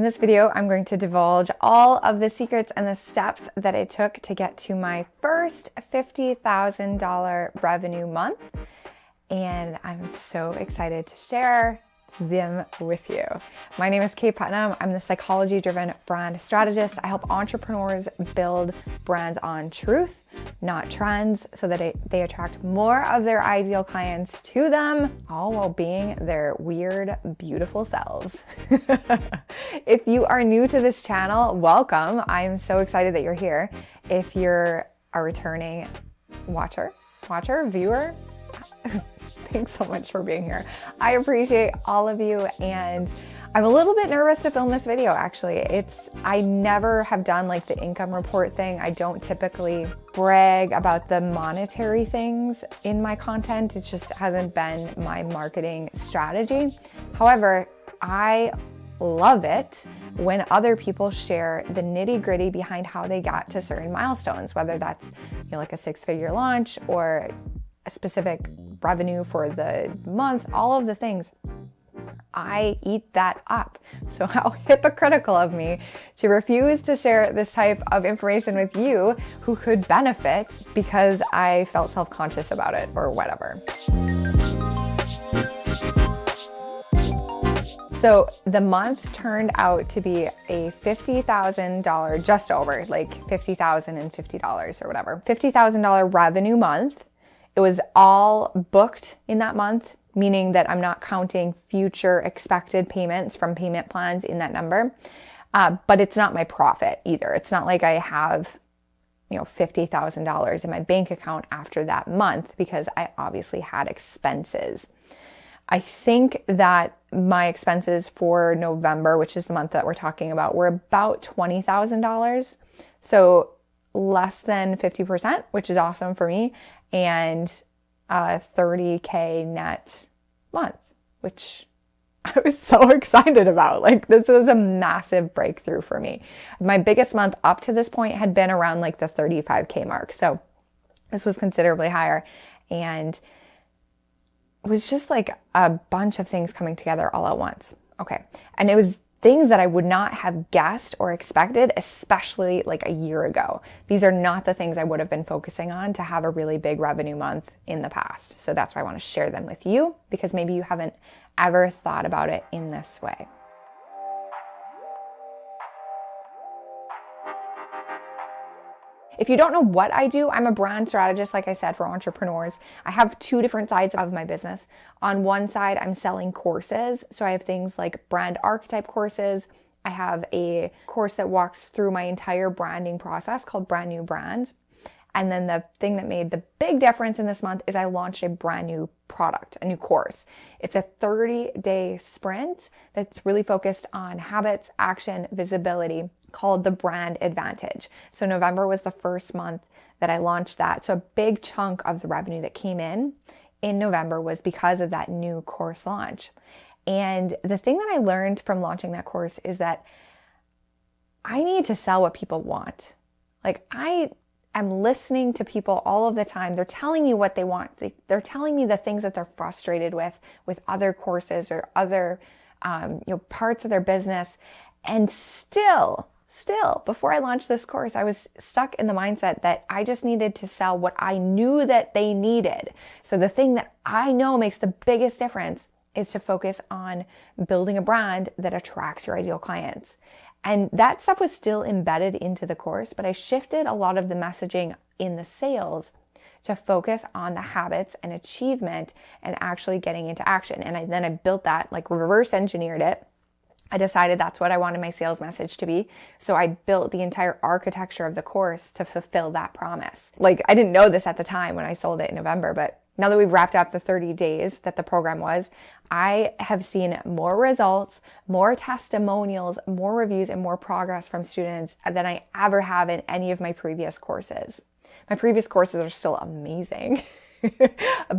In this video, I'm going to divulge all of the secrets and the steps that it took to get to my first $50,000 revenue month. And I'm so excited to share them with you. My name is Kaye Putnam. I'm the Psychology-driven Brand Strategist. I help entrepreneurs build brands on truth, not trends, so that they attract more of their ideal clients to them, all while being their weird, beautiful selves. If you are new to this channel, welcome. I'm so excited that you're here. If you're a returning watcher, viewer, thanks so much for being here. I appreciate all of you, and I'm a little bit nervous to film this video, actually. I never have done like the income report thing. I don't typically brag about the monetary things in my content. It just hasn't been my marketing strategy. However, I love it when other people share the nitty-gritty behind how they got to certain milestones, whether that's, like a 6-figure launch or a specific revenue for the month, all of the things. I eat that up. So how hypocritical of me to refuse to share this type of information with you who could benefit because I felt self-conscious about it or whatever. So the month turned out to be a $50,000, just over, like $50,050 or whatever, $50,000 revenue month. It was all booked in that month, meaning that I'm not counting future expected payments from payment plans in that number. But it's not my profit either. It's not like I have, $50,000 in my bank account after that month because I obviously had expenses. I think that my expenses for November, which is the month that we're talking about, were about $20,000. So less than 50%, which is awesome for me, and a $30K net month, which I was so excited about. Like, this was a massive breakthrough for me. My biggest month up to this point had been around like the 35K mark. So this was considerably higher, and it was just like a bunch of things coming together all at once. Okay. And it was things that I would not have guessed or expected, especially like a year ago. These are not the things I would have been focusing on to have a really big revenue month in the past. So that's why I want to share them with you, because maybe you haven't ever thought about it in this way. If you don't know what I do, I'm a brand strategist, like I said, for entrepreneurs. I have two different sides of my business. On one side, I'm selling courses. So I have things like brand archetype courses. I have a course that walks through my entire branding process called Brand New Brand. And then the thing that made the big difference in this month is I launched a brand new product, a new course. It's a 30-day sprint that's really focused on habits, action, visibility, called the Brand Advantage. So November was the first month that I launched that. So a big chunk of the revenue that came in November was because of that new course launch. And the thing that I learned from launching that course is that I need to sell what people want. Like, I am listening to people all of the time. They're telling me what they want. They're telling me the things that they're frustrated with other courses or other parts of their business. And still, before I launched this course, I was stuck in the mindset that I just needed to sell what I knew that they needed. So the thing that I know makes the biggest difference is to focus on building a brand that attracts your ideal clients. And that stuff was still embedded into the course, but I shifted a lot of the messaging in the sales to focus on the habits and achievement and actually getting into action. And then I built that, like reverse engineered it. I decided that's what I wanted my sales message to be. So I built the entire architecture of the course to fulfill that promise. Like, I didn't know this at the time when I sold it in November, but now that we've wrapped up the 30 days that the program was, I have seen more results, more testimonials, more reviews, and more progress from students than I ever have in any of my previous courses. My previous courses are still amazing.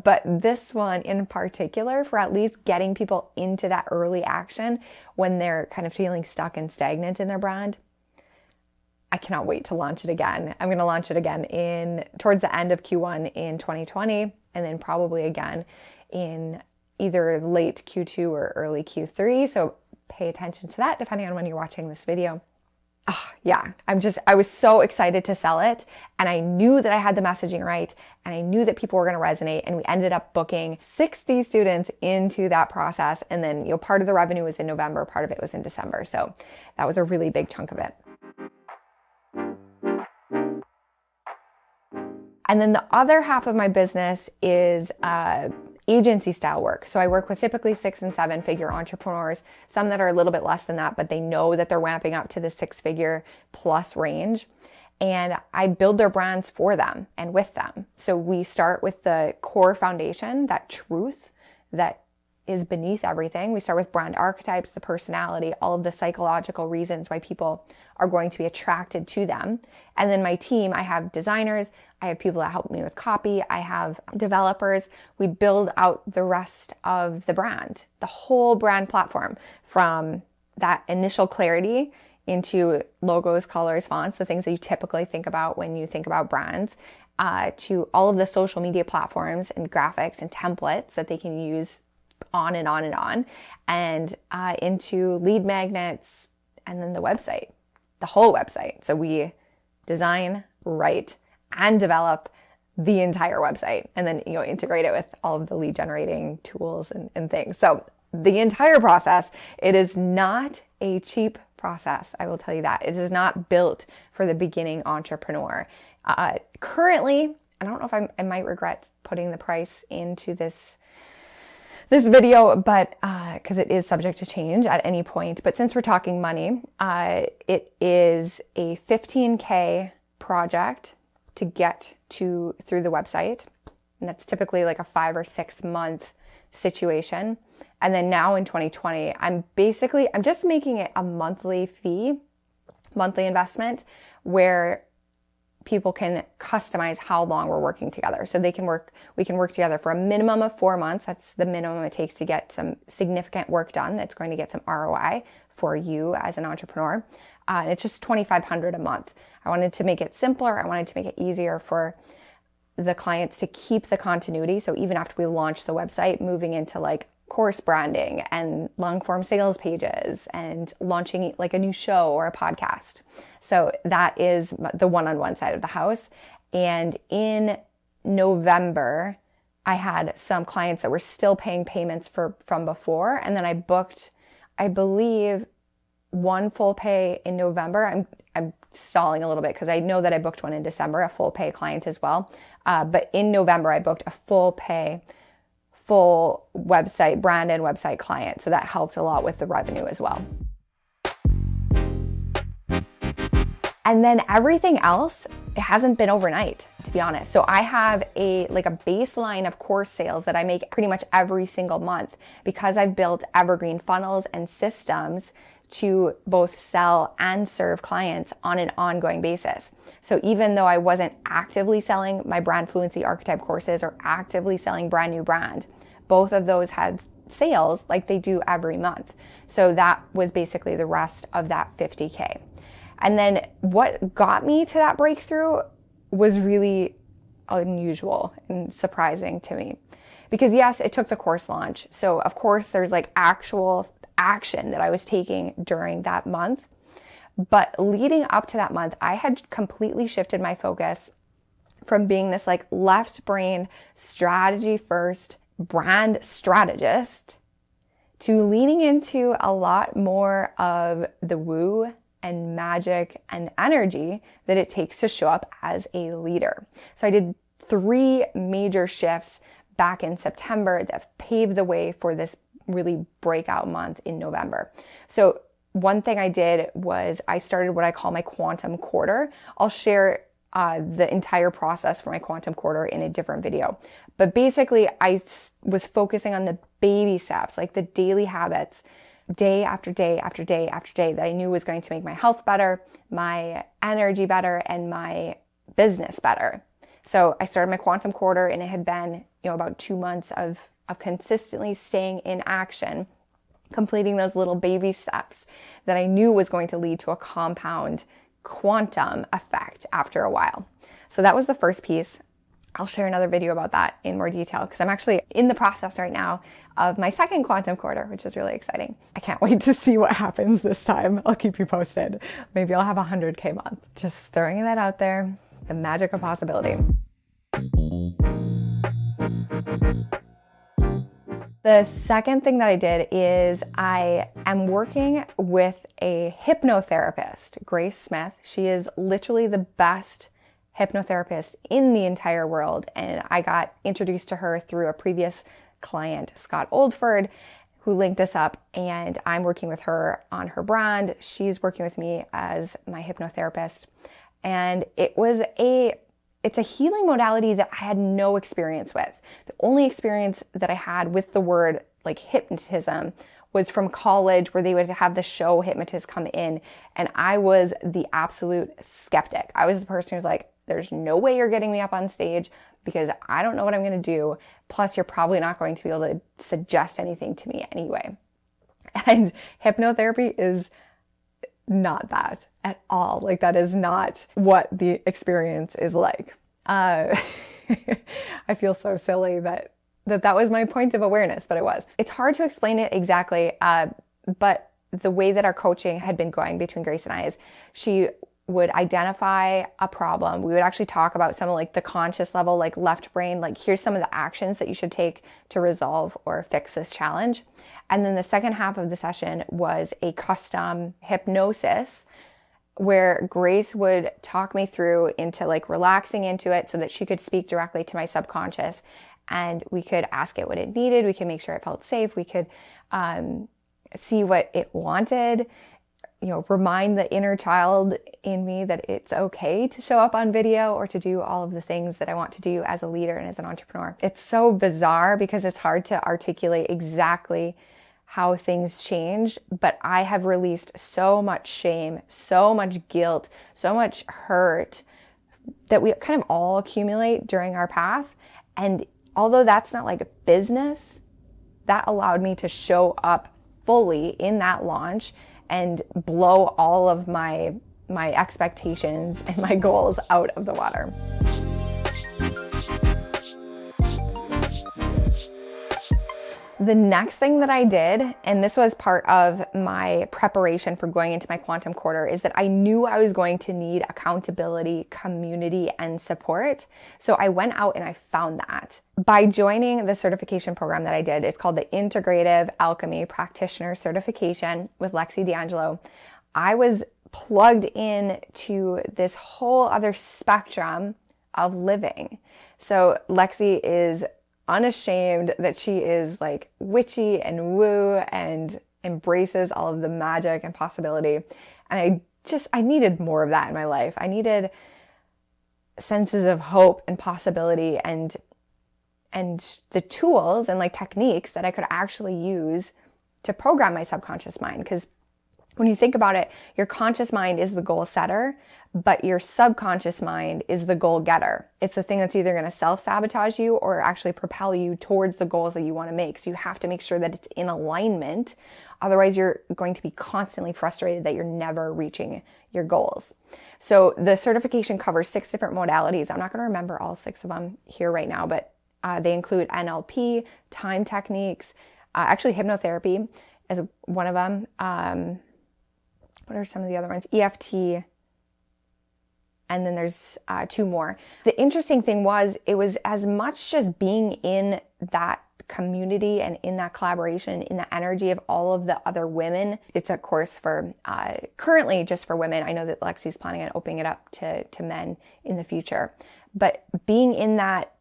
But this one in particular, for at least getting people into that early action when they're kind of feeling stuck and stagnant in their brand, I cannot wait to launch it again. I'm going to launch it again towards the end of Q1 in 2020, and then probably again in either late Q2 or early Q3. So pay attention to that depending on when you're watching this video. Oh, yeah, I was so excited to sell it, and I knew that I had the messaging right, and I knew that people were going to resonate, and we ended up booking 60 students into that process. And then, part of the revenue was in November, part of it was in December. So that was a really big chunk of it. And then the other half of my business is agency style work. So I work with typically 6 and 7 figure entrepreneurs, some that are a little bit less than that, but they know that they're ramping up to the 6-figure plus range. And I build their brands for them and with them. So we start with the core foundation, that truth that is beneath everything. We start with brand archetypes, the personality, all of the psychological reasons why people are going to be attracted to them. And then my team, I have designers, I have people that help me with copy, I have developers. We build out the rest of the brand, the whole brand platform, from that initial clarity into logos, colors, fonts, the things that you typically think about when you think about brands, to all of the social media platforms and graphics and templates that they can use on and on and on, and into lead magnets, and then the website, the whole website. So we design, write, and develop the entire website, and then integrate it with all of the lead generating tools and things. So the entire process, it is not a cheap process. I will tell you that. It is not built for the beginning entrepreneur. Currently, I don't know if I might regret putting the price into this video, but because it is subject to change at any point. But since we're talking money, it is a $15K project to get through the website. And that's typically like a 5 or 6 month situation. And then now in 2020, I'm just making it a monthly investment, where people can customize how long we're working together. So we can work together for a minimum of 4 months. That's the minimum it takes to get some significant work done that's going to get some ROI for you as an entrepreneur. And it's just $2,500 a month. I wanted to make it simpler. I wanted to make it easier for the clients to keep the continuity. So even after we launch the website, moving into like course branding and long form sales pages and launching like a new show or a podcast. So that is the one-on-one side of the house. And in November, I had some clients that were still paying payments from before. And then I booked, I believe, one full pay in November. I'm stalling a little bit because I know that I booked one in December, a full pay client as well. But in November, I booked a full website, brand and website client. So that helped a lot with the revenue as well. And then everything else, it hasn't been overnight, to be honest. So I have a baseline of course sales that I make pretty much every single month, because I've built evergreen funnels and systems to both sell and serve clients on an ongoing basis. So even though I wasn't actively selling my brand fluency archetype courses or actively selling brand new brand, both of those had sales like they do every month. So that was basically the rest of that 50K. And then what got me to that breakthrough was really unusual and surprising to me. Because yes, it took the course launch. So of course there's like actual action that I was taking during that month. But leading up to that month, I had completely shifted my focus from being this like left brain strategy first brand strategist to leaning into a lot more of the woo and magic and energy that it takes to show up as a leader. So I did 3 major shifts back in September that paved the way for this really breakout month in November. So one thing I did was I started what I call my quantum quarter. I'll share the entire process for my quantum quarter in a different video. But basically I was focusing on the baby steps, like the daily habits, day after day after day after day, that I knew was going to make my health better, my energy better, and my business better. So I started my quantum quarter, and it had been, about 2 months of consistently staying in action, completing those little baby steps that I knew was going to lead to a compound quantum effect after a while. So that was the first piece. I'll share another video about that in more detail because I'm actually in the process right now of my second quantum quarter, which is really exciting. I can't wait to see what happens this time. I'll keep you posted. Maybe I'll have 100K month. Just throwing that out there. The magic of possibility. The second thing that I did is I am working with a hypnotherapist, Grace Smith. She is literally the best hypnotherapist in the entire world. And I got introduced to her through a previous client, Scott Oldford, who linked us up, and I'm working with her on her brand. She's working with me as my hypnotherapist. And it's a healing modality that I had no experience with. The only experience that I had with the word like hypnotism was from college, where they would have the show hypnotists come in, and I was the absolute skeptic. I was the person who's like, there's no way you're getting me up on stage because I don't know what I'm going to do. Plus, you're probably not going to be able to suggest anything to me anyway. And hypnotherapy is not that at all. Like, that is not what the experience is like. I feel so silly that was my point of awareness, but it was. It's hard to explain it exactly, but the way that our coaching had been going between Grace and I is she would identify a problem. We would actually talk about some of like the conscious level, like left brain, like here's some of the actions that you should take to resolve or fix this challenge. And then the second half of the session was a custom hypnosis where Grace would talk me through into like relaxing into it so that she could speak directly to my subconscious, and we could ask it what it needed. We could make sure it felt safe. We could see what it wanted, remind the inner child in me that it's okay to show up on video or to do all of the things that I want to do as a leader and as an entrepreneur. It's so bizarre because it's hard to articulate exactly how things changed, but I have released so much shame, so much guilt, so much hurt that we kind of all accumulate during our path. And although that's not like a business, that allowed me to show up fully in that launch and blow all of my expectations and my goals out of the water. The next thing that I did, and this was part of my preparation for going into my quantum quarter, is that I knew I was going to need accountability, community, and support. So I went out and I found that. By joining the certification program that I did, it's called the Integrative Alchemy Practitioner Certification with Lexi D'Angelo, I was plugged in to this whole other spectrum of living. So Lexi is unashamed that she is like witchy and woo and embraces all of the magic and possibility. And I needed more of that in my life. I needed senses of hope and possibility and the tools and like techniques that I could actually use to program my subconscious mind. Because when you think about it, your conscious mind is the goal setter, but your subconscious mind is the goal getter. It's the thing that's either going to self-sabotage you or actually propel you towards the goals that you want to make. So you have to make sure that it's in alignment. Otherwise, you're going to be constantly frustrated that you're never reaching your goals. So the certification covers 6 different modalities. I'm not going to remember all 6 of them here right now, but they include NLP, time techniques, actually hypnotherapy is one of them. What are some of the other ones? EFT. And then there's 2 more. The interesting thing was, it was as much just being in that community and in that collaboration, in the energy of all of the other women. It's a course for currently just for women. I know that Lexi's planning on opening it up to men in the future. But being in that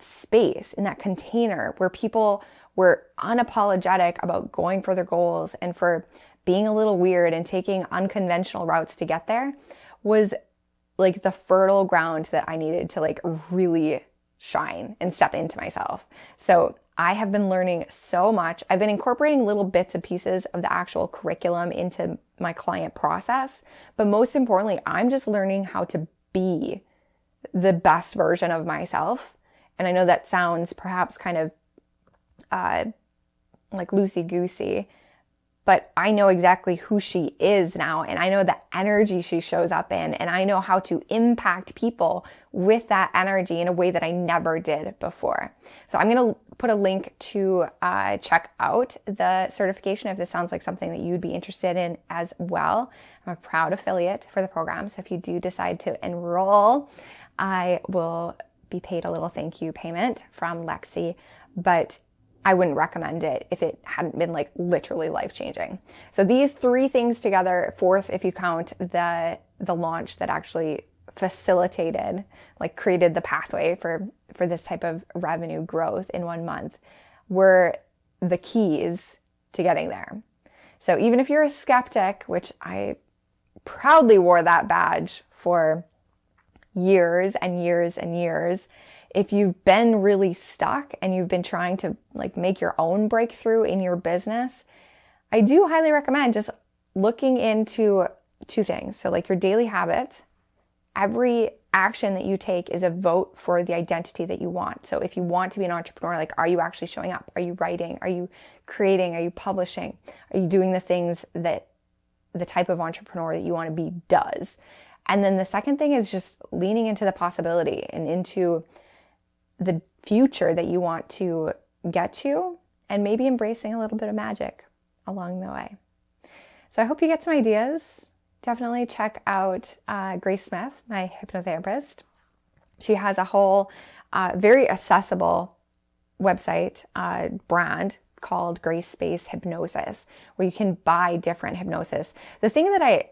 space, in that container where people were unapologetic about going for their goals and for being a little weird and taking unconventional routes to get there, was like the fertile ground that I needed to like really shine and step into myself. So I have been learning so much. I've been incorporating little bits and pieces of the actual curriculum into my client process. But most importantly, I'm just learning how to be the best version of myself. And I know that sounds perhaps kind of like loosey-goosey, but I know exactly who she is now, and I know the energy she shows up in, and I know how to impact people with that energy in a way that I never did before. So I'm going to put a link to check out the certification if this sounds like something that you'd be interested in as well. I'm a proud affiliate for the program, so if you do decide to enroll, I will be paid a little thank you payment from Lexi, but I wouldn't recommend it if it hadn't been like literally life-changing. So these three things together, fourth, if you count the launch that actually facilitated, like created the pathway for this type of revenue growth in 1 month, were the keys to getting there. So even if you're a skeptic, which I proudly wore that badge for years and years and years, if you've been really stuck and you've been trying to like make your own breakthrough in your business, I do highly recommend just looking into two things. So like your daily habits, every action that you take is a vote for the identity that you want. So if you want to be an entrepreneur, like, are you actually showing up? Are you writing? Are you creating? Are you publishing? Are you doing the things that the type of entrepreneur that you want to be does? And then the second thing is just leaning into the possibility and into the future that you want to get to, and maybe embracing a little bit of magic along the way. So I hope you get some ideas. Definitely check out Grace Smith, my hypnotherapist. She has a whole very accessible website brand called Grace Space Hypnosis, where you can buy different hypnosis. The thing that I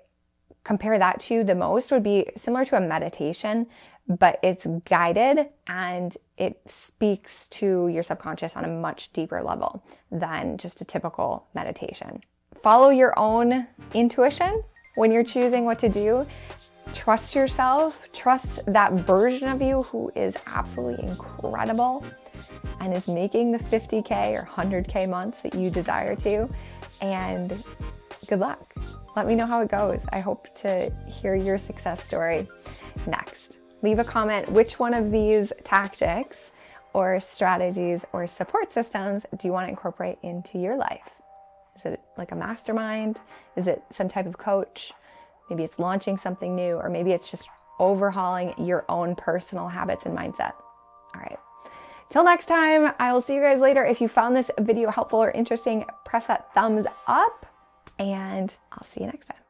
compare that to the most would be similar to a meditation, but it's guided and it speaks to your subconscious on a much deeper level than just a typical meditation. Follow your own intuition when you're choosing what to do. Trust yourself, trust that version of you who is absolutely incredible and is making the 50K or 100K months that you desire to, and good luck. Let me know how it goes. I hope to hear your success story next. Leave a comment which one of these tactics or strategies or support systems do you want to incorporate into your life? Is it like a mastermind? Is it some type of coach? Maybe it's launching something new, or maybe it's just overhauling your own personal habits and mindset. All right. Till next time, I will see you guys later. If you found this video helpful or interesting, press that thumbs up, and I'll see you next time.